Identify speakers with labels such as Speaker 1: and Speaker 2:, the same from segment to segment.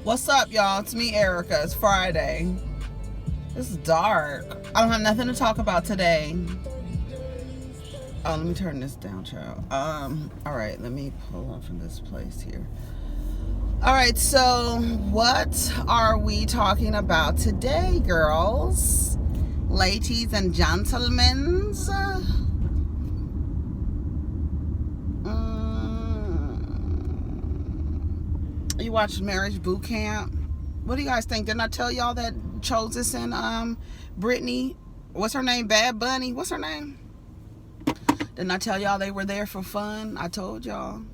Speaker 1: What's up, y'all? It's me, Erica. It's Friday. It's dark. I don't have nothing to talk about today. Oh, let me turn this down, child. All right, let me pull up from this place here. All right, so what are we talking about today, girls? Ladies and gentlemen? You watched Marriage Boot Camp? What do you guys think? Didn't I tell y'all that Chose and Brittany, what's her name? Bad Bunny, what's her name? Didn't I tell y'all they were there for fun? I told y'all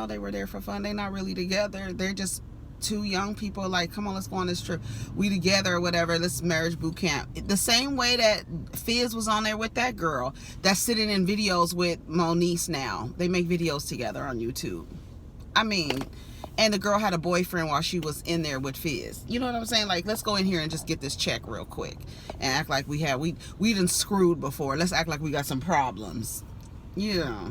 Speaker 1: they were there for fun. They're not really together. They're just two young people like, come on, let's go on this trip. We together or whatever. Let's Marriage Boot Camp. The same way that Fizz was on there with that girl that's sitting in videos with Moniece now. They make videos together on YouTube. I mean, and the girl had a boyfriend while she was in there with Fizz. You know what I'm saying? Like, let's go in here and just get this check real quick and act like we done screwed before. Let's act like we got some problems. Yeah.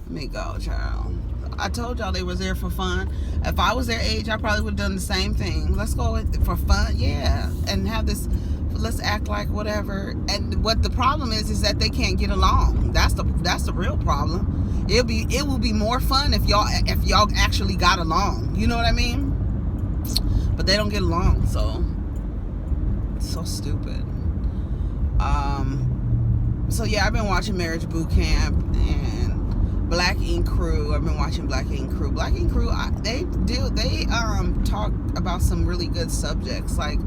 Speaker 1: Let me go, child. I told y'all they was there for fun. If I was their age, I probably would have done the same thing. Let's go for fun, yeah, and have this. Let's act like whatever. And what the problem is that they can't get along. That's the real problem. It will be more fun if y'all actually got along. You know what I mean? But they don't get along, so it's so stupid. So yeah, I've been watching Marriage Boot Camp and Black Ink Crew. I've been watching Black Ink Crew. Black Ink Crew, they talk about some really good subjects. Like,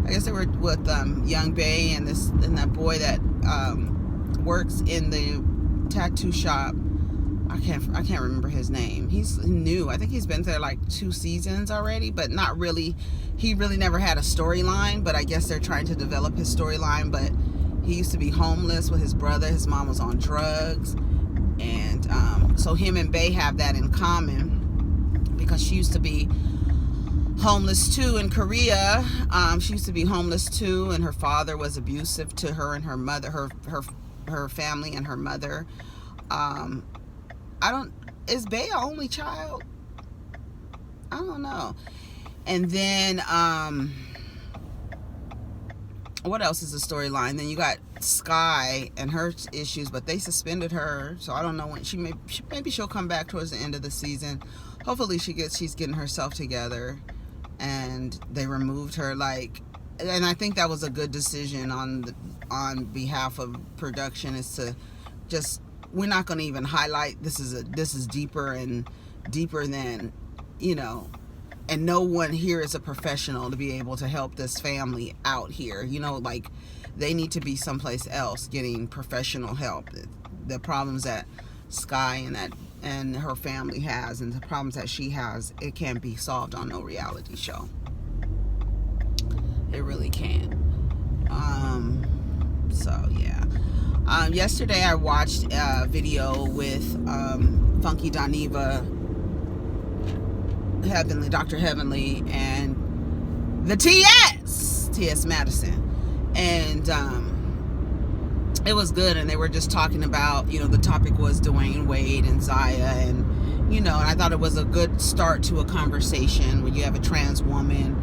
Speaker 1: I guess they were with Young Bae and that boy that works in the tattoo shop. I can't remember his name. He's new. I think he's been there like 2 seasons already, but not really. He really never had a storyline, but I guess they're trying to develop his storyline. But he used to be homeless with his brother. His mom was on drugs. And so him and Bae have that in common because she used to be homeless too in Korea. She used to be homeless too, and her father was abusive to her and her mother, her family and her mother. Is Bae our only child? I don't know. And then what else is the storyline? Then you got Sky and her issues, but they suspended her, so I don't know when maybe she'll come back towards the end of the season. Hopefully she's getting herself together, and they removed her. And I think that was a good decision on behalf of production, is to just, we're not going to even highlight this is deeper than, you know. And no one here is a professional to be able to help this family out here. You know, like, they need to be someplace else getting professional help. The problems that Sky and her family has, and the problems that she has, it can't be solved on no reality show. It really can't. So yeah. Yesterday I watched a video with Funky Daniva, Heavenly, Dr. Heavenly, and the T.S. Madison. And it was good, and they were just talking about, you know, the topic was Dwayne Wade and Zaya, and, you know, and I thought it was a good start to a conversation when you have a trans woman,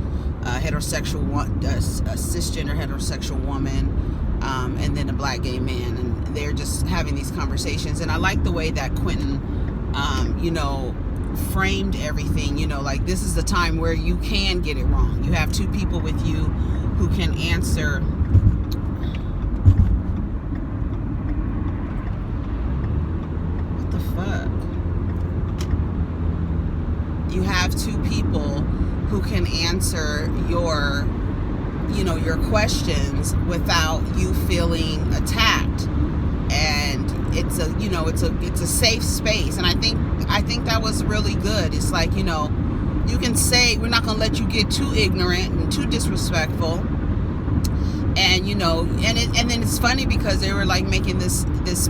Speaker 1: a cisgender heterosexual woman, and then a black gay man, and they're just having these conversations. And I like the way that Quentin, you know, framed everything. You know, like, this is the time where you can get it wrong. You have 2 people with you who can answer. What the fuck? You have 2 people who can answer your questions without you feeling attacked. And it's a safe space. And I think that was really good. It's like, you know, you can say, we're not going to let you get too ignorant and too disrespectful. And, you know, and then it's funny because they were like making this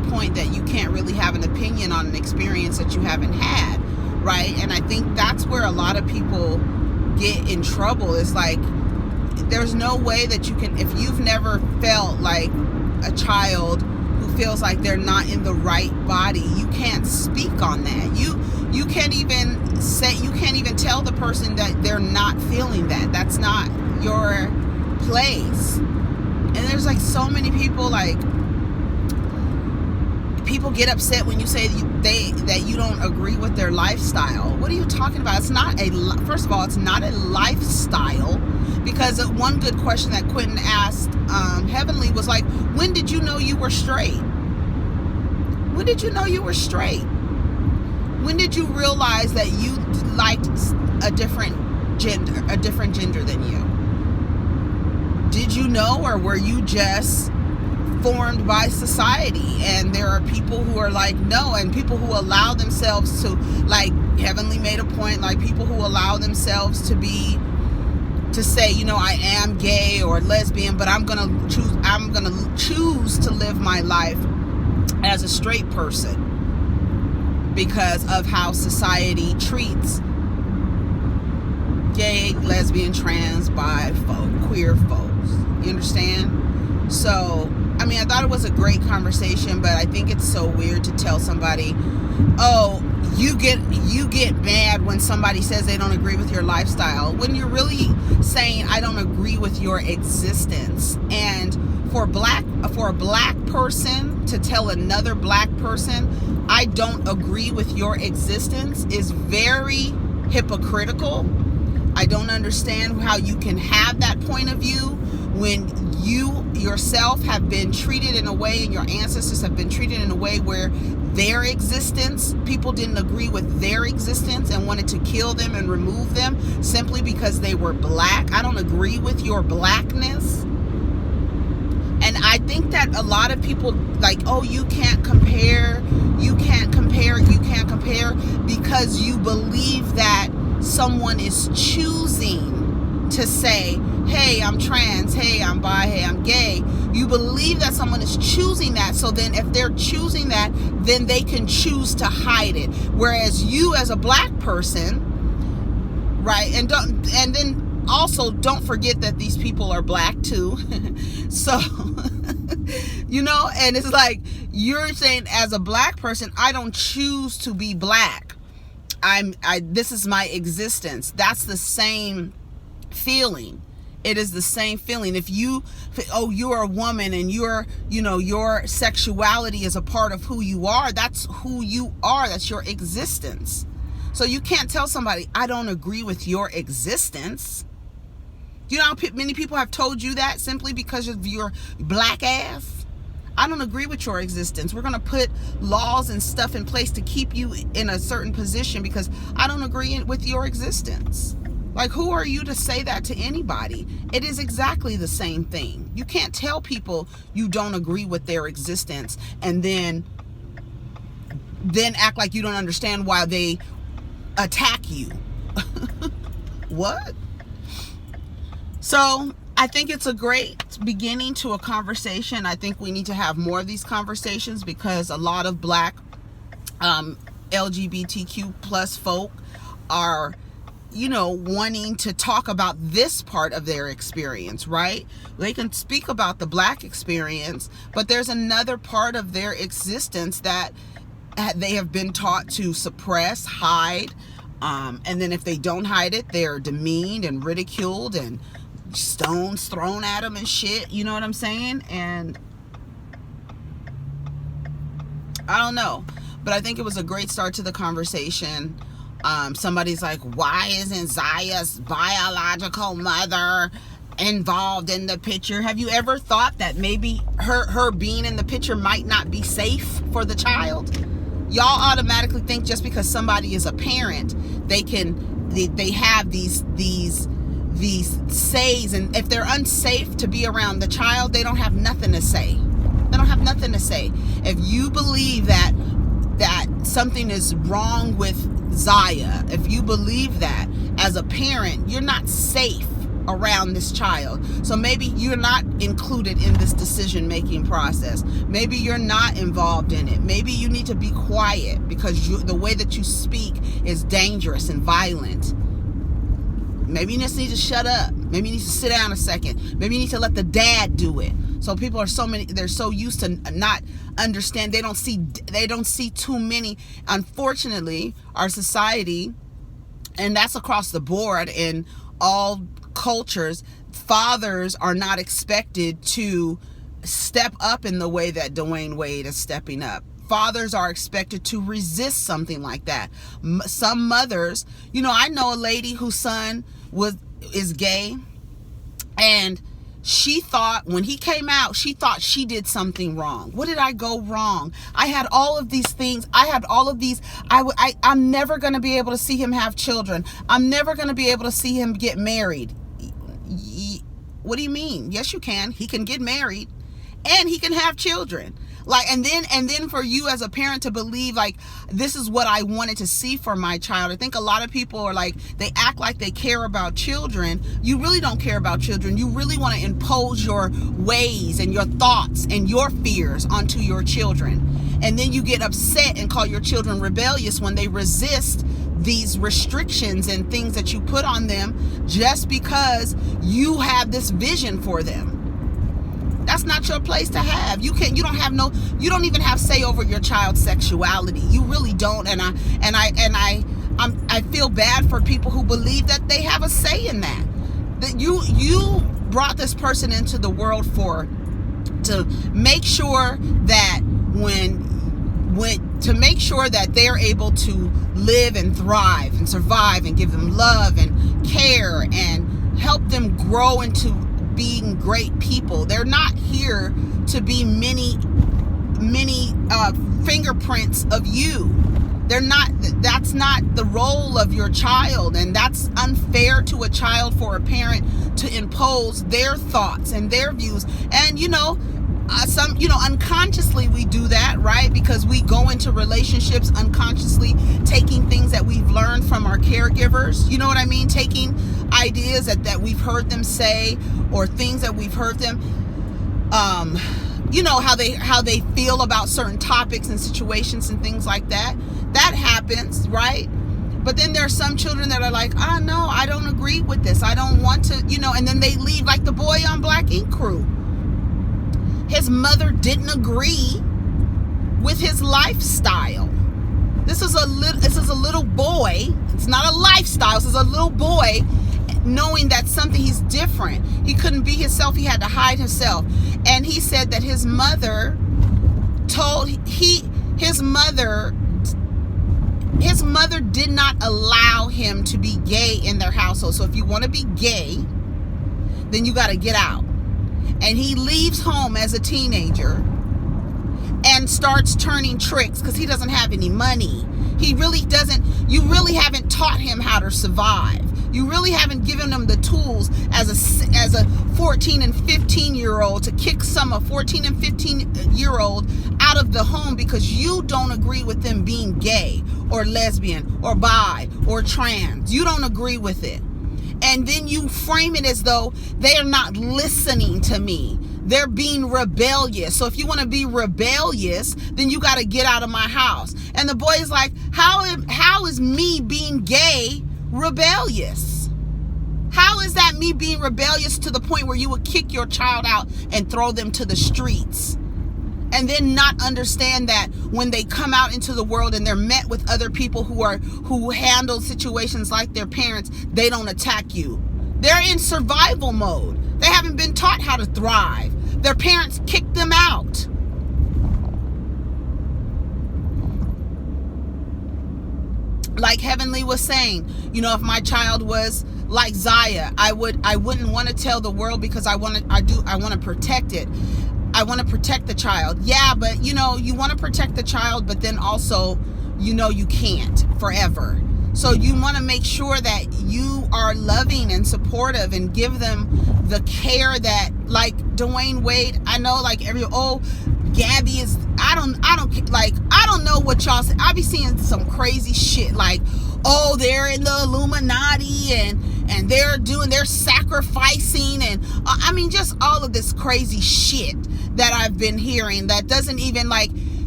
Speaker 1: point that you can't really have an opinion on an experience that you haven't had, right? And I think that's where a lot of people get in trouble. It's like, there's no way that you can, if you've never felt like a child who feels like they're not in the right body, you can't speak on that. you can't even tell the person that they're not feeling that. That's not your place. And there's like so many people, like, people get upset when you say that you don't agree with their lifestyle. What are you talking about? It's not first of all, it's not a lifestyle, because one good question that Quentin asked Heavenly was like, when did you know you were straight? When did you know you were straight? When did you realize that you liked a different gender than you? Did you know, or were you just formed by society? And there are people who are like, no, and people who allow themselves to, like Heavenly made a point, like people who allow themselves to say, you know, I am gay or lesbian, but I'm gonna choose to live my life as a straight person because of how society treats gay, lesbian, trans, bi folk, queer folks. You understand? So, I mean, I thought it was a great conversation, but I think it's so weird to tell somebody, oh, you get mad when somebody says they don't agree with your lifestyle, when you're really saying, I don't agree with your existence. And for a black person to tell another black person, I don't agree with your existence, is very hypocritical. I don't understand how you can have that point of view when you yourself have been treated in a way, and your ancestors have been treated in a way where their existence, people didn't agree with their existence and wanted to kill them and remove them simply because they were black. I don't agree with your blackness. And I think that a lot of people like, oh, you can't compare, because you believe that someone is choosing to say, hey, I'm trans, hey, I'm bi, hey, I'm gay. You believe that someone is choosing that. So then if they're choosing that, then they can choose to hide it. Whereas you as a black person, right, and then also don't forget that these people are black too. So, you know, and it's like, you're saying as a black person, I don't choose to be black. This is my existence. That's the same feeling. It is the same feeling. If you're a woman and your sexuality is a part of who you are, that's who you are. That's your existence. So you can't tell somebody, I don't agree with your existence. You know how many people have told you that simply because of your black ass? I don't agree with your existence. We're going to put laws and stuff in place to keep you in a certain position because I don't agree with your existence. Like, who are you to say that to anybody? It is exactly the same thing. You can't tell people you don't agree with their existence and then act like you don't understand why they attack you. What? So I think it's a great beginning to a conversation. I think we need to have more of these conversations because a lot of black LGBTQ plus folk are, wanting to talk about this part of their experience, right? They can speak about the black experience, but there's another part of their existence that they have been taught to suppress, hide, and then if they don't hide it, they're demeaned and ridiculed and stones thrown at them and shit. You know what I'm saying? And I don't know, but I think it was a great start to the conversation. Somebody's like, why isn't Zaya's biological mother involved in the picture? Have you ever thought that maybe her being in the picture might not be safe for the child? Y'all automatically think just because somebody is a parent, they have these says, and if they're unsafe to be around the child, they don't have nothing to say. They don't have nothing to say. If you believe that something is wrong with Zaya, if you believe that as a parent, you're not safe around this child. So maybe you're not included in this decision-making process. Maybe you're not involved in it. Maybe you need to be quiet because the way that you speak is dangerous and violent. Maybe you just need to shut up. Maybe you need to sit down a second. Maybe you need to let the dad do it. So people are they're so used to not understand. They don't see too many. Unfortunately, our society, and that's across the board in all cultures, fathers are not expected to step up in the way that Dwayne Wade is stepping up. Fathers are expected to resist something like that. Some mothers, I know a lady whose son is gay, and she thought when he came out, she thought she did something wrong. What did I go wrong? I had all of these things. I'm never going to be able to see him have children. I'm never going to be able to see him get married. What do you mean? Yes, you can. He can get married and he can have children. And then for you as a parent to believe this is what I wanted to see for my child. I think a lot of people are they act like they care about children. You really don't care about children. You really want to impose your ways and your thoughts and your fears onto your children. And then you get upset and call your children rebellious when they resist these restrictions and things that you put on them just because you have this vision for them. That's not your place to have. You don't even have say over your child's sexuality. You really don't. And I feel bad for people who believe that they have a say in that. That you brought this person into the world to make sure that to make sure that they're able to live and thrive and survive and give them love and care and help them grow into being great people. They're not here to be many fingerprints of you. That's not the role of your child, and that's unfair to a child for a parent to impose their thoughts and their views. And unconsciously we do that, right? Because we go into relationships unconsciously taking things that we've learned from our caregivers. You know what I mean? Taking ideas that we've heard them say, or things that we've heard them how they feel about certain topics and situations and things like that. That happens, right? But then there are some children that are like, no, I don't agree with this. I don't want to, and then they leave, like the boy on Black Ink Crew. His mother didn't agree with his lifestyle. This is a little boy. It's not a lifestyle. This is a little boy knowing that he's different. He couldn't be himself. He had to hide himself. And he said that his mother did not allow him to be gay in their household. So if you want to be gay, then you got to get out. And he leaves home as a teenager and starts turning tricks because he doesn't have any money. You really haven't taught him how to survive. You really haven't given him the tools as a 14 and 15 year old to kick a 14 and 15 year old out of the home because you don't agree with them being gay or lesbian or bi or trans. You don't agree with it. And then you frame it as though they are not listening to me. They're being rebellious. So if you want to be rebellious, then you got to get out of my house. And the boy is like, how is me being gay rebellious? How is that me being rebellious to the point where you would kick your child out and throw them to the streets? And then not understand that when they come out into the world and they're met with other people who handle situations like their parents, they don't attack you. They're in survival mode. They haven't been taught how to thrive. Their parents kicked them out. Like Heavenly was saying, if my child was like Zaya, I wouldn't want to tell the world because I want to protect it. I want to protect the child. Yeah, but you want to protect the child, but then also, you can't forever. So you want to make sure that you are loving and supportive and give them the care that, like Dwayne Wade, I know Gabby is, I don't know what y'all say. I be seeing some crazy shit like, they're in the Illuminati and they're sacrificing and just all of this crazy shit that I've been hearing that doesn't even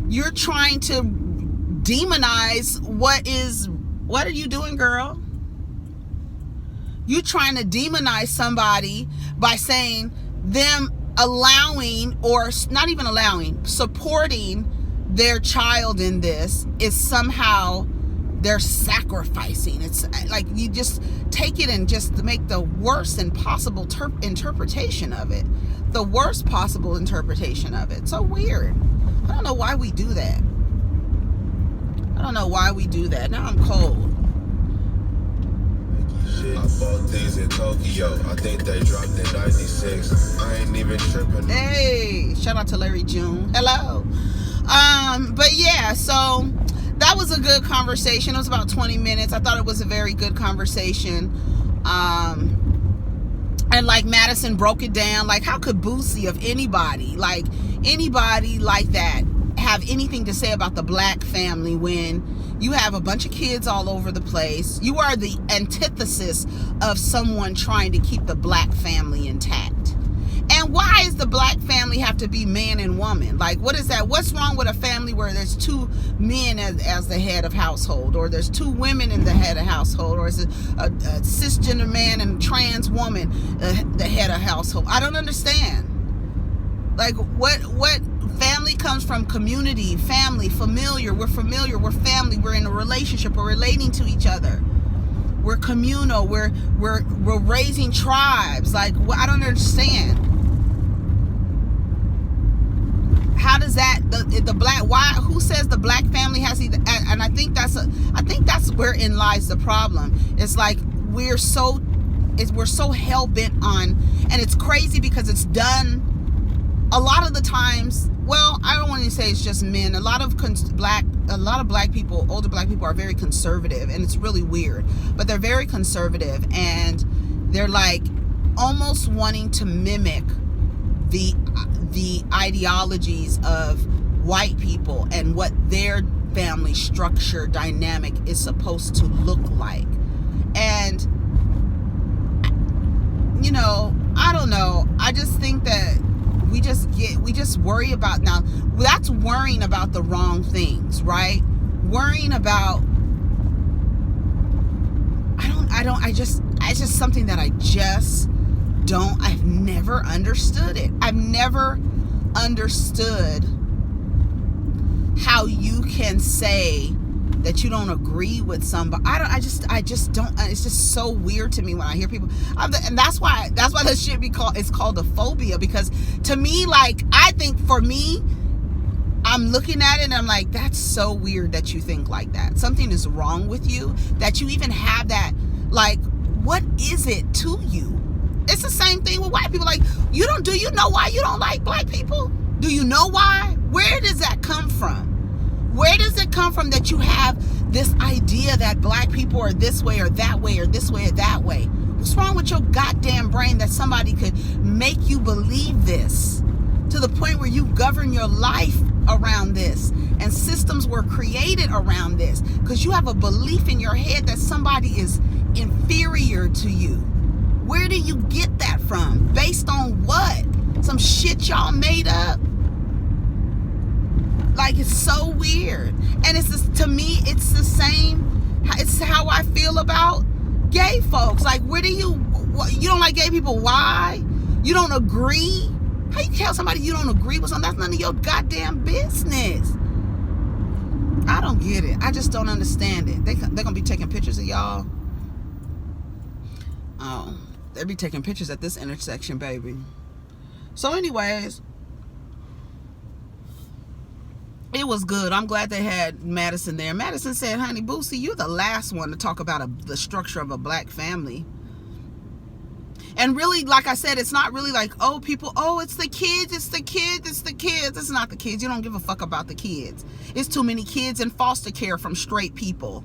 Speaker 1: you're trying to demonize what are you doing, girl? You trying to demonize somebody by saying them allowing, or not even allowing, supporting their child in this is somehow they're sacrificing. It's like you just take it and just make the worst and possible interpretation of it. The worst possible interpretation of it. So weird. I don't know why we do that. I don't know why we do that. Now I'm cold.
Speaker 2: I bought these in Tokyo. I think they dropped in 96. I ain't even tripping.
Speaker 1: Hey, shout out to Larry June. Hello. But yeah, so that was a good conversation. It was about 20 minutes. I thought it was a very good conversation. And like Madison broke it down. Like, how could Boosie, of anybody like that, have anything to say about the black family when you have a bunch of kids all over the place? You are the antithesis of someone trying to keep the black family intact. And why does the black family have to be man and woman? Like, what is that? What's wrong with a family where there's two men as the head of household, or there's two women in the head of household, or is it a cisgender man and trans woman the head of household? I don't understand. Like, what family comes from? Community, family, familiar. We're familiar. We're family. We're in a relationship. We're relating to each other. We're communal. We're raising tribes. Like, I don't understand. How does that the black? Why? Who says the black family has either? And I think that's wherein lies the problem. It's like we're so hell bent on, and it's crazy because it's done a lot of the times. Well, I don't want to say it's just men. A lot of black people, older black people, are very conservative, and it's really weird. But they're very conservative, and they're like almost wanting to mimic the ideologies of white people and what their family structure dynamic is supposed to look like. And I don't know. I just think that we just worry about, now that's worrying about the wrong things, right? Worrying about, it's just something that I've never understood it. I've never understood how you can say that you don't agree with somebody. I just don't. It's just so weird to me when I hear people. And that's why this shit it's called a phobia, because to me, like, I think for me, I'm looking at it and I'm like, that's so weird that you think like that. Something is wrong with you that you even have that. Like, what is it to you? It's the same thing with white people. Like, do you know why you don't like black people? Do you know why? Where does that come from? Where does it come from that you have this idea that black people are this way or that way, or this way or that way? What's wrong with your goddamn brain that somebody could make you believe this to the point where you govern your life around this, and systems were created around this because you have a belief in your head that somebody is inferior to you? Where do you get that from? Based on what? Some shit y'all made up? Like, it's so weird. And it's just, to me, it's the same. It's how I feel about gay folks. Like, you don't like gay people? Why? You don't agree? How you tell somebody you don't agree with something? That's none of your goddamn business. I don't get it. I just don't understand it. They're going to be taking pictures of y'all. Oh, they'll be taking pictures at this intersection, baby. So anyways, it was good. I'm glad they had Madison there. Madison said, honey, Boosie, you're the last one to talk about the structure of a black family. And really, like I said, it's not really like, it's the kids, it's the kids, it's the kids. It's not the kids. You don't give a fuck about the kids. It's too many kids in foster care from straight people.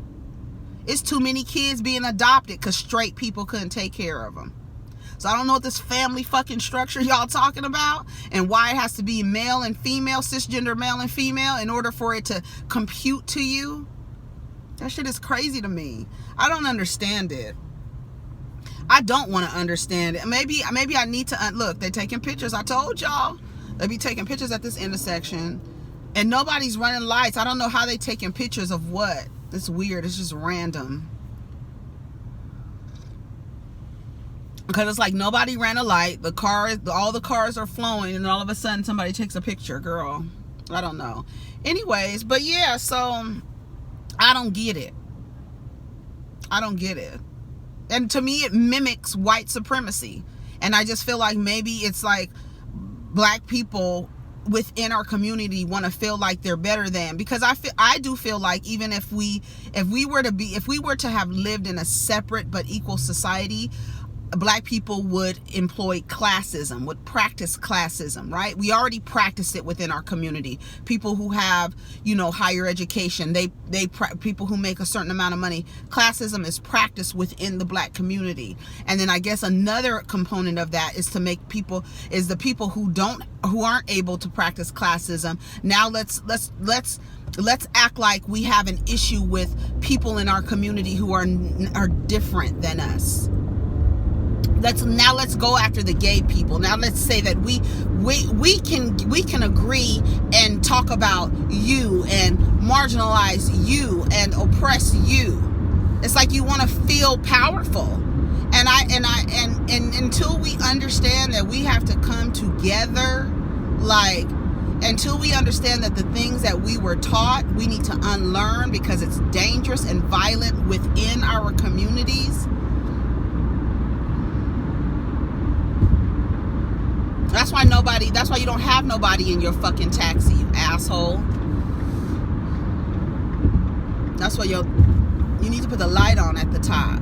Speaker 1: It's too many kids being adopted because straight people couldn't take care of them. So I don't know what this family fucking structure y'all talking about, and why it has to be male and female, cisgender male and female, in order for it to compute to you. That shit is crazy to me. I don't understand it. I don't want to understand it. Maybe I need to look. They're taking pictures. I told y'all they be taking pictures at this intersection, and nobody's running lights. I don't know how they taking pictures of what. It's weird. It's just random. Because it's like nobody ran a light. All the cars are flowing, and all of a sudden somebody takes a picture. Girl, I don't know. Anyways, but yeah, so I don't get it. And to me, it mimics white supremacy. And I just feel like maybe it's like black people within our community want to feel like they're better than, because I do feel like even if we were to have lived in a separate but equal society, black people would employ classism, would practice classism, right? We already practice it within our community. People who have, higher education, people who make a certain amount of money, classism is practiced within the black community. And then I guess another component of that is the people who aren't able to practice classism. Now let's act like we have an issue with people in our community who are different than us. Let's go after the gay people. Now let's say that we can agree and talk about you and marginalize you and oppress you. It's like you want to feel powerful. And until we understand that we have to come together, until we understand that the things that we were taught, we need to unlearn because it's dangerous and violent within our communities. That's why you don't have nobody in your fucking taxi, you asshole. That's why you need to put the light on at the top.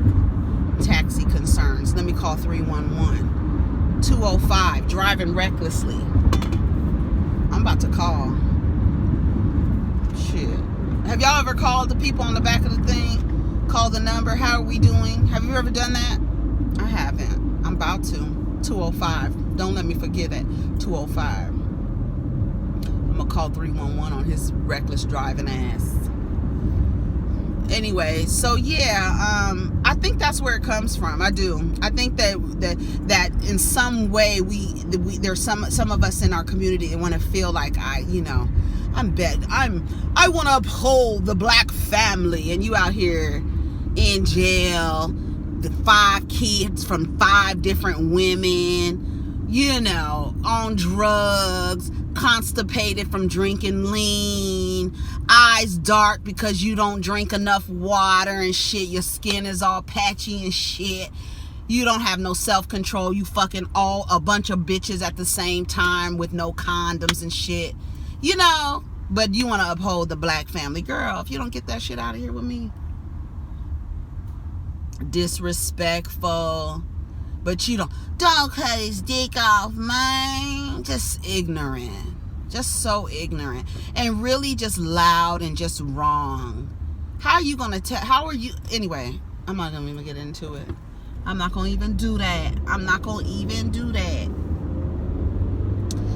Speaker 1: Taxi concerns. Let me call 311. 205, driving recklessly. I'm about to call. Shit. Have y'all ever called the people on the back of the thing? Call the number, how are we doing? Have you ever done that? I haven't. I'm about to. 205. Don't let me forget it. 205. I'm gonna call 311 on his reckless driving ass. Anyway, so yeah, I think that's where it comes from. I do. I think that in some way there's some of us in our community that want to feel like I want to uphold the black family, and you out here in jail, the 5 kids from 5 different women, on drugs, constipated from drinking lean, eyes dark because you don't drink enough water and shit, your skin is all patchy and shit, you don't have no self-control, you fucking all a bunch of bitches at the same time with no condoms and shit, but you want to uphold the black family. Girl, if you don't get that shit out of here with me. Disrespectful, but you don't cut his dick off, man. Just ignorant, just so ignorant, and really just loud and just wrong. How are you anyway? I'm not gonna even get into it. I'm not gonna even do that.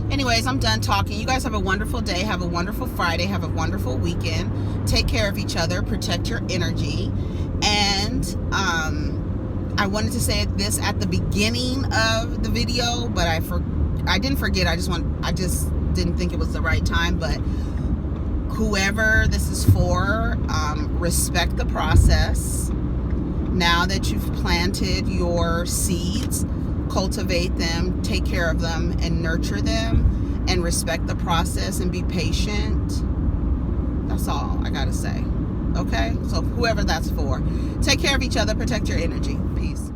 Speaker 1: Anyways, I'm done talking. You guys have a wonderful day, have a wonderful Friday, have a wonderful weekend. Take care of each other, protect your energy. And I wanted to say this at the beginning of the video, but I didn't forget. I just didn't think it was the right time. But whoever this is for, respect the process. Now that you've planted your seeds, cultivate them, take care of them, and nurture them, and respect the process and be patient. That's all I gotta say. Okay, so whoever that's for, take care of each other, protect your energy. Peace.